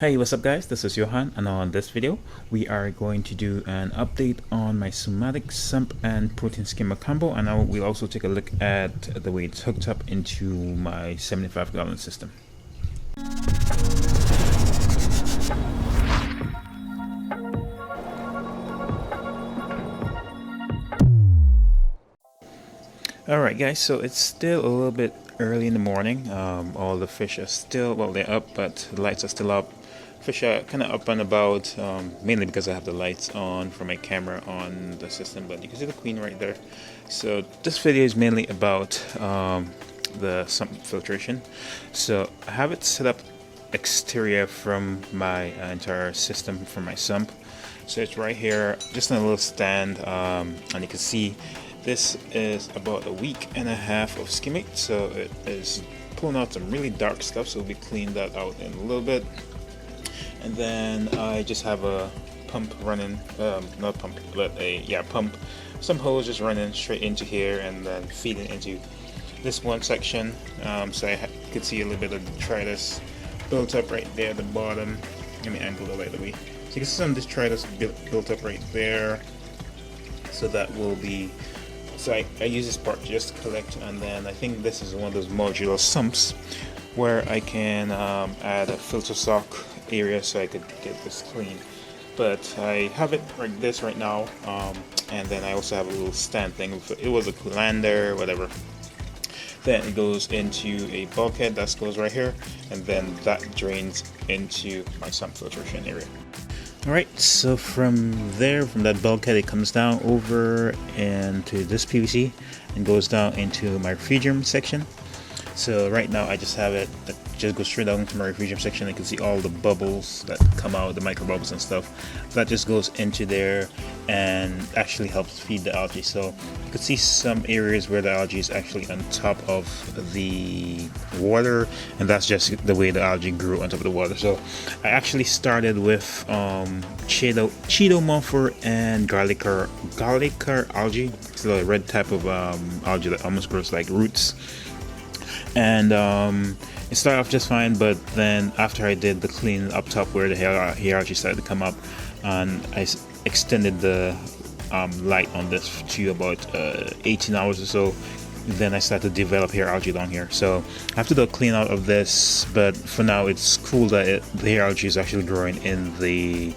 Hey, what's up guys? This is Johan, and on this video we are going to do an update on my sumatic sump and protein skimmer combo, and we'll also take a look at the way it's hooked up into my 75-gallon system. Alright guys, so it's still a little bit early in the morning. All the fish are still, well, they're up, but the lights are still up. Fish are kind of up and about, mainly because I have the lights on for my camera on the system, but you can see the queen right there. So this video is mainly about the sump filtration. So I have it set up exterior from my entire system from my sump. So it's right here, just in a little stand, and you can see this is about a week and a half of skimming, so it is pulling out some really dark stuff, so we'll clean that out in a little bit. And then I just have a pump running, not pump, but pump, some hose just running straight into here and then feeding into this one section. So I could see a little bit of detritus built up right there at the bottom. Let me angle it right away. So you can see some detritus built up right there. So that will be, so I use this part just to collect, and then I think this is one of those modular sumps where I can add a filter sock area so I could get this clean. But I have it like this right now, and then I also have a little stand thing. It was a colander, whatever. Then it goes into a bulkhead that goes right here, and then that drains into my sump filtration area. Alright, so from there, from that bulkhead, it comes down over into this PVC and goes down into my refrigerant section. So right now I just have it, just go straight down into my refrigerant section. You can see all the bubbles that come out, the micro bubbles and stuff. That just goes into there and actually helps feed the algae. So you can see some areas where the algae is actually on top of the water, and that's just the way the algae grew on top of the water. So I actually started with Cheeto mumper and garlicker algae. It's a red type of algae that almost grows like roots. And it started off just fine, but then after I did the clean up top where the hair algae started to come up, and I extended the light on this to about 18 hours or so, then I started to develop hair algae down here. So I have to do a clean out of this, but for now it's cool that the hair algae is actually growing in the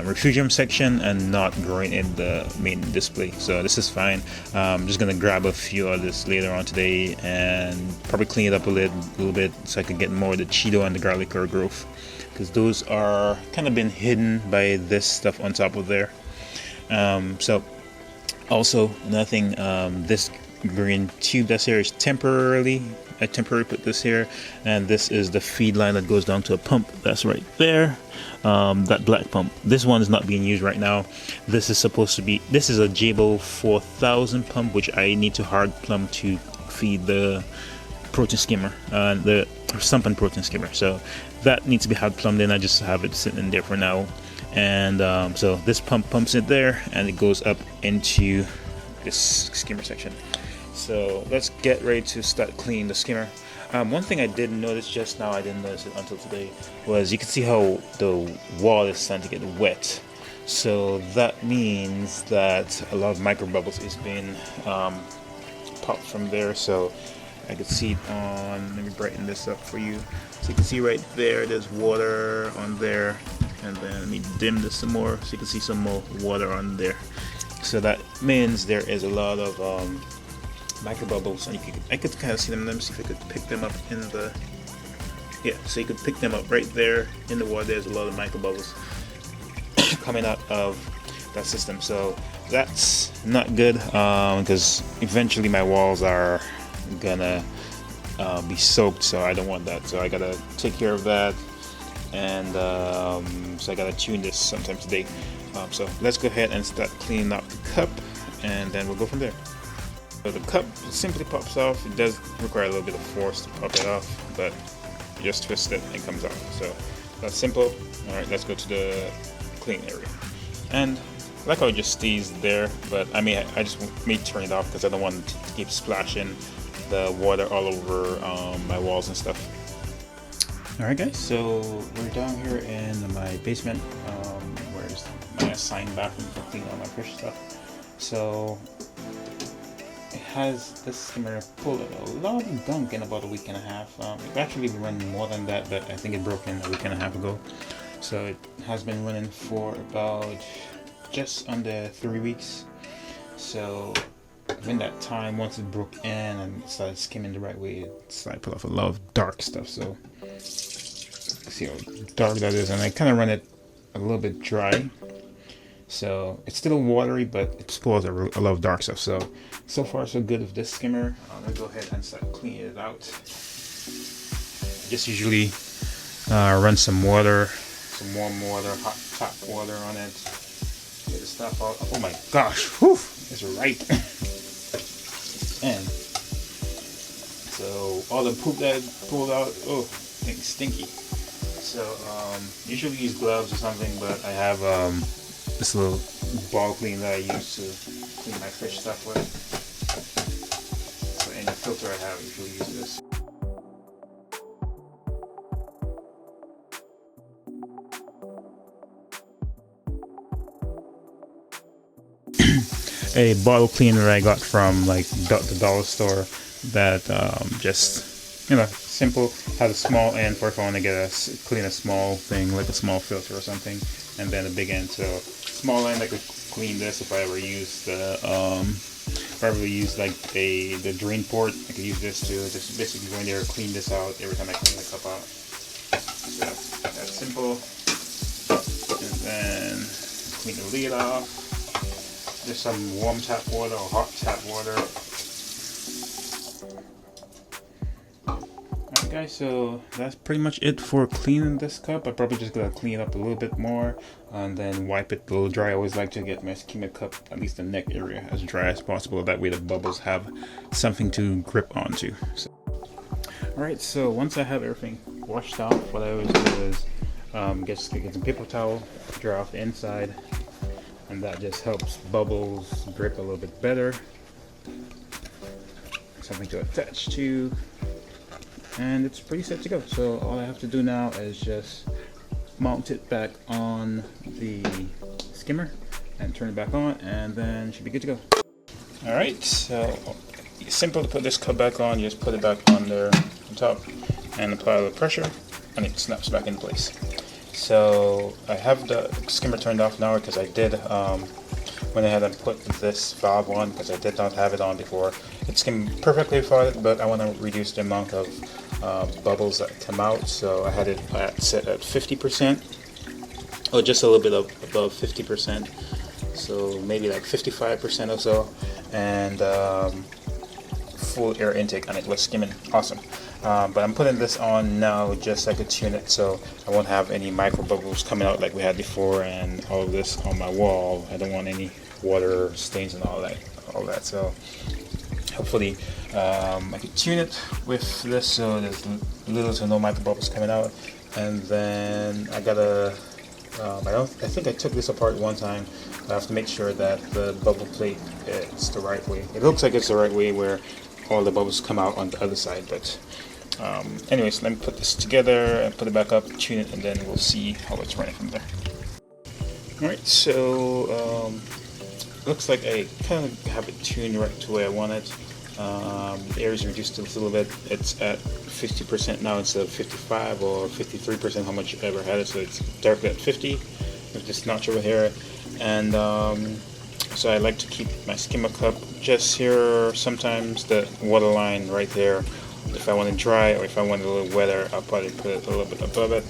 refrigerant section and not growing in the main display, so this is fine. I'm just gonna grab a few of this later on today and probably clean it up a little bit so I can get more of the Cheeto and the garlic herb growth, because those are kind of been hidden by this stuff on top of there. So also another thing, this green tube that's here is temporarily, I temporarily put this here, and this is the feed line that goes down to a pump that's right there. That black pump, this one is not being used right now. This is supposed to be, this is a Jabo 4000 pump, which I need to hard plumb to feed the protein skimmer, the sump and protein skimmer. So that needs to be hard plumbed in. I just have it sitting in there for now. And so this pump pumps it there, and it goes up into this skimmer section. So let's get ready to start cleaning the skimmer. One thing I did notice just now, I didn't notice it until today, was you can see how the wall is starting to get wet. So that means that a lot of micro bubbles is being popped from there. So I could see it on, let me brighten this up for you. So you can see right there, there's water on there. And then let me dim this some more so you can see some more water on there. So that means there is a lot of micro bubbles, and I could kind of see them. Let me see if I could pick them up in the, so you could pick them up right there in the water. There's a lot of micro bubbles coming out of that system, so that's not good, because eventually my walls are gonna be soaked, so I don't want that. So I gotta take care of that, and so I gotta tune this sometime today. So let's go ahead and start cleaning up the cup, and then we'll go from there. So the cup simply pops off. It does require a little bit of force to pop it off, but you just twist it and it comes off. So that's simple. Alright, let's go to the clean area. And like how it just stays there, but I just may turn it off because I don't want it to keep splashing the water all over my walls and stuff. Alright guys, so we're down here in my basement, where's my assigned bathroom to clean all my fish stuff. So it has this skimmer pulled a lot of gunk in about a week and a half. It actually been running more than that, but I think it broke in a week and a half ago. So it has been running for about just under 3 weeks. So in that time, once it broke in and started skimming the right way, it started put off a lot of dark stuff. So see how dark that is, and I kind of run it a little bit dry, so it's still watery, but it pulls a lot of dark stuff. So far so good with this skimmer. I'm gonna go ahead and start cleaning it out. I just usually run some water, some warm water, hot tap water on it, get the stuff out. Oh my gosh, whew, it's right. And so all the poop that I pulled out, oh, thing's stinky. So usually use gloves or something, but I have this little ball cleaner that I use to clean my fish stuff with. So any filter I have, I usually use this. A bottle cleaner I got from like the dollar store that just, you know, simple, has a small end for if I want to get clean a small thing like a small filter or something, and then a big end. So small end I could clean this if I ever use the like the drain port. I could use this to just basically go in there, clean this out every time I clean the cup out. So that's simple. And then clean the lid off. Just some warm tap water or hot tap water. Alright guys, so that's pretty much it for cleaning this cup. I'm probably just gonna clean it up a little bit more and then wipe it a little dry. I always like to get my skimmer cup, at least the neck area, as dry as possible. That way the bubbles have something to grip onto. So. Alright, so once I have everything washed off, what I always do is get some paper towel, dry off the inside, and that just helps bubbles grip a little bit better. Something to attach to, and it's pretty set to go. So all I have to do now is just mount it back on the skimmer and turn it back on, and then it should be good to go. Alright, so it's simple to put this cup back on. You just put it back on there on top and apply a little pressure, and it snaps back into place. So I have the skimmer turned off now because I did went ahead and put this valve on because I did not have it on before. It skimmed perfectly fine, but I want to reduce the amount of bubbles that come out. So I had it set at 50%, or just a little bit above 50%. So maybe like 55% or so, and full air intake on it was skimming awesome. But I'm putting this on now just so I could tune it so I won't have any micro bubbles coming out like we had before, and all of this on my wall. I don't want any water stains and all that. So hopefully I can tune it with this so there's little to no micro bubbles coming out. And then I gotta I think I took this apart one time. I have to make sure that the bubble plate is the right way. It looks like it's the right way where all the bubbles come out on the other side, but anyways, let me put this together and put it back up, tune it, and then we'll see how it's running from there. Alright, so looks like I kind of have it tuned right to where I want it. The air is reduced just a little bit. It's at 50% now instead of 55 or 53%, how much I ever had it, so it's directly at 50 with this notch over here. And so I like to keep my skimmer cup just here, sometimes the water line right there. If I want it dry or if I want it a little wetter, I'll probably put it a little bit above it.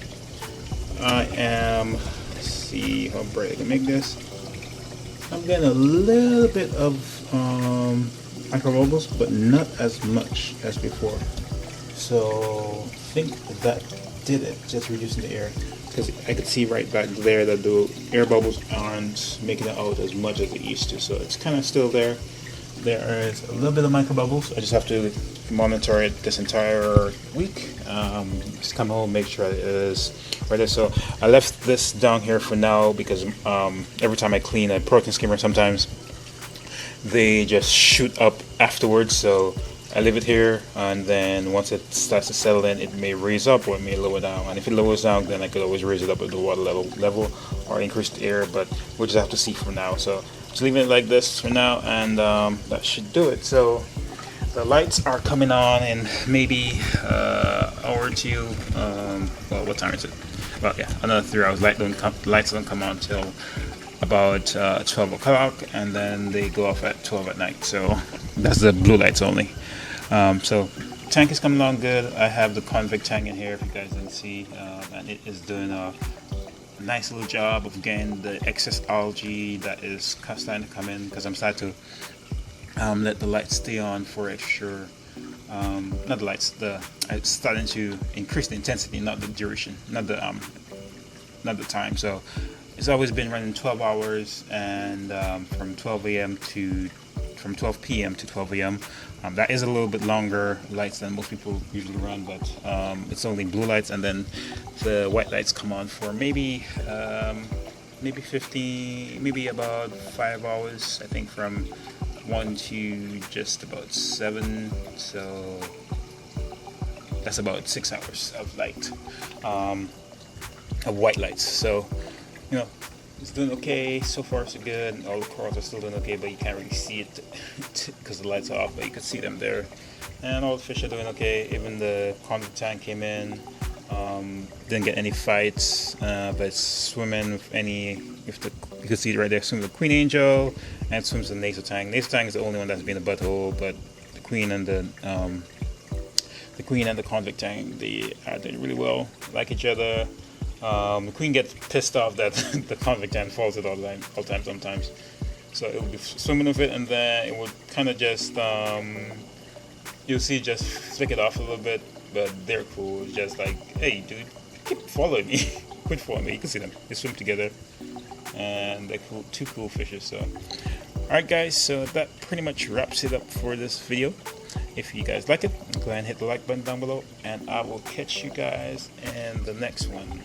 I am, let's see how bright I can make this. I'm getting a little bit of micro bubbles, but not as much as before. So I think that did it, just reducing the air. Because I could see right back there that the air bubbles aren't making it out as much as it used to. So it's kind of still there. There is a little bit of micro bubbles. I just have to monitor it this entire week. Just come home, make sure it is right there. So I left this down here for now because every time I clean a protein skimmer, sometimes they just shoot up afterwards. So I leave it here, and then once it starts to settle in, it may raise up or it may lower down. And if it lowers down, then I could always raise it up at the water level or increase the air. But we'll just have to see for now. So just leaving it like this for now, and that should do it. So the lights are coming on in maybe hour or two. Well, what time is it? Well, yeah, another 3 hours. Lights don't come on till about 12 o'clock, and then they go off at 12 at night. So that's the blue lights only. So tank is coming along good. I have the convict tank in here, if you guys didn't see, and it is doing a nice little job of getting the excess algae that is starting to come in, because I'm starting to let the lights stay on for extra. Not the lights. It's starting to increase the intensity, not the duration, not the time. So it's always been running 12 hours, and from 12 p.m. to 12 a.m. That is a little bit longer lights than most people usually run, but it's only blue lights, and then the white lights come on for maybe about 5 hours. I think from 1 to just about 7. So that's about 6 hours of light, of white lights. So it's doing okay so far, so good. All the corals are still doing okay, but you can't really see it because the lights are off, but you can see them there. And all the fish are doing okay. Even the convict tank came in, didn't get any fights, but it's swimming with you can see it right there, swimming with the queen angel, and swims the nasal tang. Nasal tang is the only one that's been a butthole, but the queen and the convict tang, they are doing really well, like each other. The queen gets pissed off that the convict tang falls it all the time sometimes. So it will be swimming with it, and then it would kind of just you'll see just flick it off a little bit. But they're cool. It's just like, hey, dude, keep following me. Quit following me. You can see them. They swim together, and they're cool. Two cool fishes. So, all right, guys. So that pretty much wraps it up for this video. If you guys like it, go ahead and hit the like button down below, and I will catch you guys in the next one.